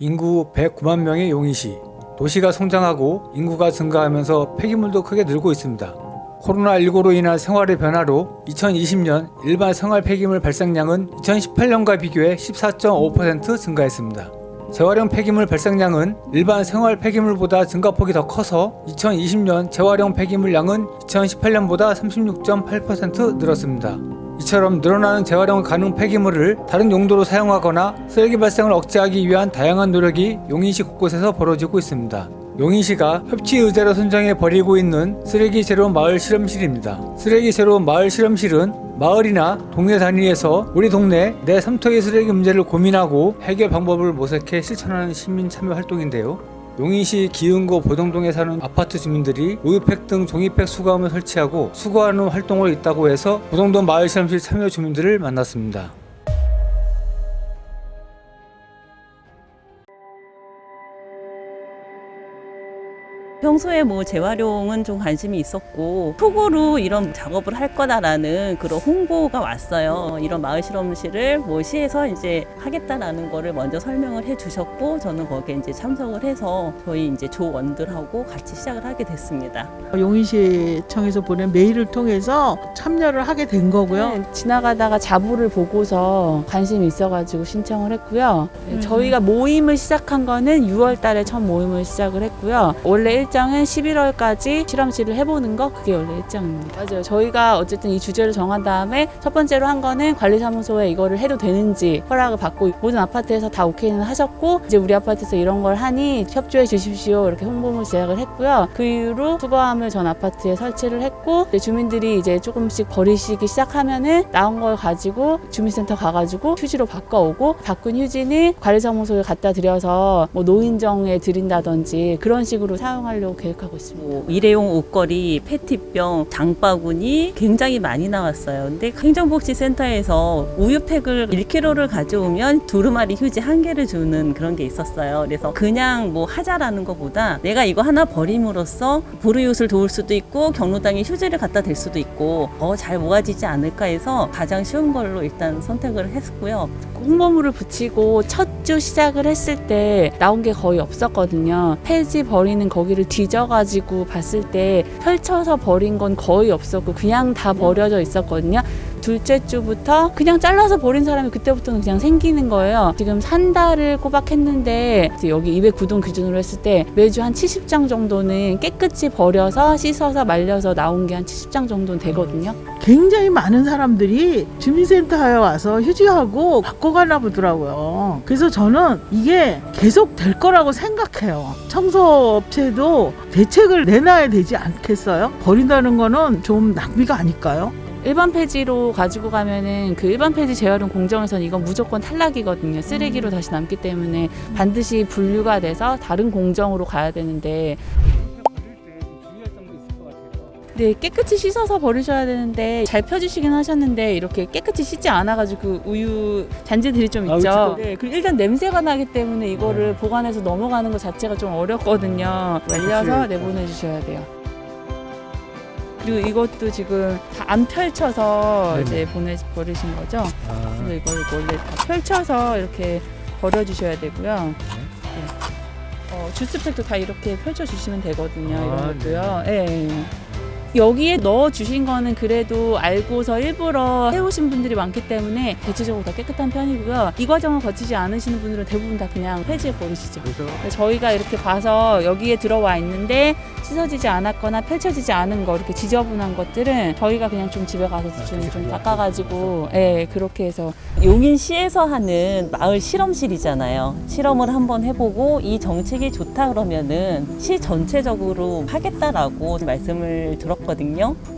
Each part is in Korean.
인구 109만 명의 용인시. 도시가 성장하고 인구가 증가하면서 폐기물도 크게 늘고 있습니다. 코로나19로 인한 생활의 변화로 2020년 일반 생활 폐기물 발생량은 2018년과 비교해 14.5% 증가했습니다. 재활용 폐기물 발생량은 일반 생활 폐기물보다 증가폭이 더 커서 2020년 재활용 폐기물량은 2018년보다 36.8% 늘었습니다. 이처럼 늘어나는 재활용 가능 폐기물을 다른 용도로 사용하거나 쓰레기 발생을 억제하기 위한 다양한 노력이 용인시 곳곳에서 벌어지고 있습니다. 용인시가 협치 의제로 선정해 벌이고 있는 쓰레기 제로 마을 실험실입니다. 쓰레기 제로 마을 실험실은 마을이나 동네 단위에서 우리 동네 내 삼터의 쓰레기 문제를 고민하고 해결 방법을 모색해 실천하는 시민 참여 활동인데요. 용인시 기흥구 보정동에 사는 아파트 주민들이 우유팩 등 종이팩 수거함을 설치하고 수거하는 활동을 있다고 해서 보정동 마을 실험실 참여 주민들을 만났습니다. 평소에 뭐 재활용은 좀 관심이 있었고 톡으로 이런 작업을 할 거다라는 그런 홍보가 왔어요. 이런 마을 실험실을 뭐 시에서 이제 하겠다라는 거를 먼저 설명을 해주셨고 저는 거기에 이제 참석을 해서 저희 이제 조원들하고 같이 시작을 하게 됐습니다. 용인시청에서 보낸 메일을 통해서 참여를 하게 된 거고요. 네, 지나가다가 자부를 보고서 관심이 있어가지고 신청을 했고요. 저희가 모임을 시작한 거는 6월 달에 첫 모임을 시작을 했고요. 원래 일정은 11월까지 실험실을 해보는 거, 그게 원래 일정입니다. 맞아요. 저희가 어쨌든 이 주제를 정한 다음에 첫 번째로 한 거는 관리사무소에 이거를 해도 되는지 허락을 받고 모든 아파트에서 다 오케이는 하셨고 이제 우리 아파트에서 이런 걸 하니 협조해 주십시오 이렇게 홍보를 시작을 했고요. 그 이후로 수거함을 전 아파트에 설치를 했고 이제 주민들이 이제 조금씩 버리시기 시작하면은 나온 걸 가지고 주민센터 가가지고 휴지로 바꿔오고 바꾼 휴지는 관리사무소에 갖다 드려서 뭐 노인정에 드린다든지 그런 식으로 사용하려고 계획하고 있습니다. 일회용 옷걸이, 페트병, 장바구니 굉장히 많이 나왔어요. 근데 행정복지센터에서 우유팩을 1kg를 가져오면 두루마리 휴지 1개를 주는 그런 게 있었어요. 그래서 그냥 뭐 하자라는 것보다 내가 이거 하나 버림으로써 불우이웃을 도울 수도 있고 경로당에 휴지를 갖다 댈 수도 있고 잘 모아지지 않을까 해서 가장 쉬운 걸로 일단 선택을 했고요. 홍보물을 붙이고 첫 주 시작을 했을 때 나온 게 거의 없었거든요. 폐지 버리는 거기를 뒤져가지고 봤을 때 펼쳐서 버린 건 거의 없었고 그냥 다 버려져 있었거든요. 둘째 주부터 그냥 잘라서 버린 사람이 그때부터는 그냥 생기는 거예요. 지금 한 달을 꼬박 했는데 여기 209동 기준으로 했을 때 매주 한 70장 정도는 깨끗이 버려서 씻어서 말려서 나온 게 한 70장 정도는 되거든요. 굉장히 많은 사람들이 주민센터에 와서 휴지하고 바꿔가나 보더라고요. 그래서 저는 이게 계속 될 거라고 생각해요. 청소업체도 대책을 내놔야 되지 않겠어요? 버린다는 거는 좀 낭비가 아닐까요? 일반 폐지로 가지고 가면은 그 일반 폐지 재활용 공정에서는 이건 무조건 탈락이거든요. 쓰레기로 다시 남기 때문에 반드시 분류가 돼서 다른 공정으로 가야 되는데 네, 깨끗이 씻어서 버리셔야 되는데 잘 펴주시긴 하셨는데 이렇게 깨끗이 씻지 않아가지고 그 우유 잔재들이 좀 있죠. 네, 그리고 일단 냄새가 나기 때문에 이거를 보관해서 넘어가는 것 자체가 좀 어렵거든요. 말려서 내보내주셔야 돼요. 그리고 이것도 지금 다 안 펼쳐서 이제 버리신 거죠. 그래서 이걸 원래 다 펼쳐서 이렇게 버려주셔야 되고요. 네. 주스팩도 다 이렇게 펼쳐주시면 되거든요. 이런 것도요. 네. 여기에 넣어주신 거는 그래도 알고서 일부러 해오신 분들이 많기 때문에 대체적으로 다 깨끗한 편이고요. 이 과정을 거치지 않으시는 분들은 대부분 다 그냥 폐지해 버리시죠. 저희가 이렇게 봐서 여기에 들어와 있는데 씻어지지 않았거나 펼쳐지지 않은 거 이렇게 지저분한 것들은 저희가 그냥 좀 집에 가서 좀 닦아가지고 그렇게 해서 용인시에서 하는 마을 실험실이잖아요. 실험을 한번 해보고 이 정책이 좋다 그러면은 시 전체적으로 하겠다라고 말씀을 들었거든요.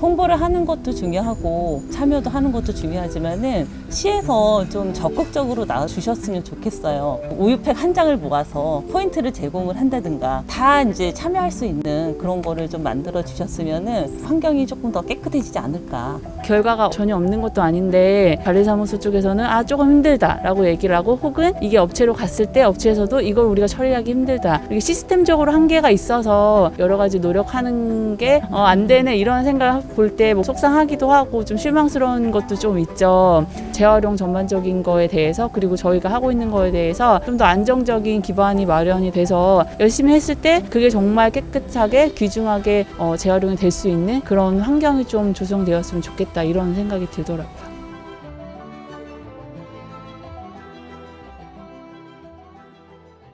홍보를 하는 것도 중요하고 참여도 하는 것도 중요하지만은 시에서 좀 적극적으로 나와주셨으면 좋겠어요. 우유팩 한 장을 모아서 포인트를 제공을 한다든가 다 이제 참여할 수 있는 그런 거를 좀 만들어 주셨으면은 환경이 조금 더 깨끗해지지 않을까. 결과가 전혀 없는 것도 아닌데 관리사무소 쪽에서는 조금 힘들다라고 얘기를 하고 혹은 이게 업체로 갔을 때 업체에서도 이걸 우리가 처리하기 힘들다. 이게 시스템적으로 한계가 있어서 여러 가지 노력하는 게 안 되네 때문에 이런 생각을 볼 때 뭐 속상하기도 하고 좀 실망스러운 것도 좀 있죠. 재활용 전반적인 거에 대해서 그리고 저희가 하고 있는 거에 대해서 좀 더 안정적인 기반이 마련이 돼서 열심히 했을 때 그게 정말 깨끗하게 귀중하게 재활용이 될 수 있는 그런 환경이 좀 조성되었으면 좋겠다 이런 생각이 들더라고요.